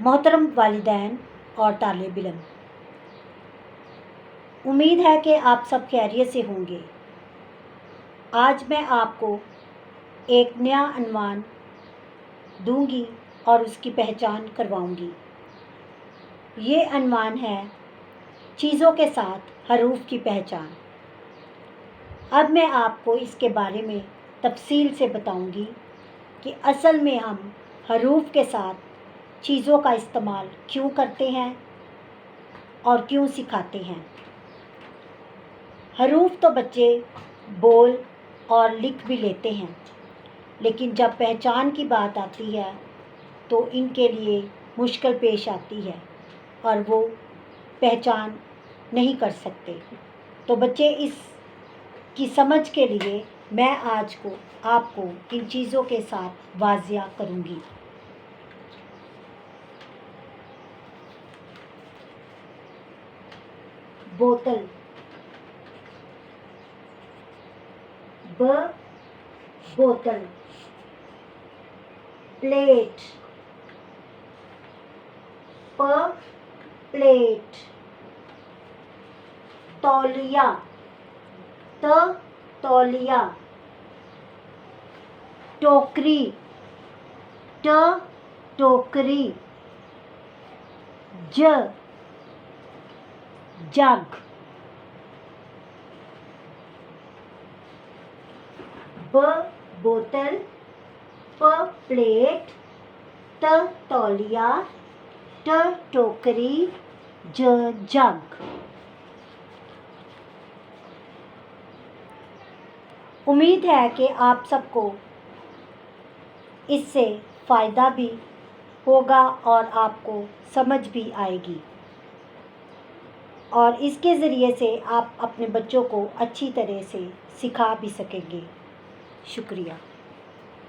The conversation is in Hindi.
मोहतरम वालिदैन और तालिब इल्म, उम्मीद है कि आप सब खैरियत से होंगे। आज मैं आपको एक नया अनवान दूंगी और उसकी पहचान करवाऊंगी। ये अनवान है चीज़ों के साथ हरूफ की पहचान। अब मैं आपको इसके बारे में तफसील से बताऊंगी कि असल में हम हरूफ के साथ चीज़ों का इस्तेमाल क्यों करते हैं और क्यों सिखाते हैं। हरूफ तो बच्चे बोल और लिख भी लेते हैं, लेकिन जब पहचान की बात आती है तो इनके लिए मुश्किल पेश आती है और वो पहचान नहीं कर सकते। तो बच्चे, इस की समझ के लिए मैं आज को आपको इन चीज़ों के साथ वाज़िया करूँगी। बोतल, ब बोतल। प्लेट, प प्लेट। तौलिया, त तौलिया। टोकरी, ट टोकरी। जग। ब बोतल, प प्लेट, त तौलिया, ट टोकरी, जग। उम्मीद है कि आप सबको इससे फ़ायदा भी होगा और आपको समझ भी आएगी, और इसके ज़रिए से आप अपने बच्चों को अच्छी तरह से सिखा भी सकेंगे। शुक्रिया।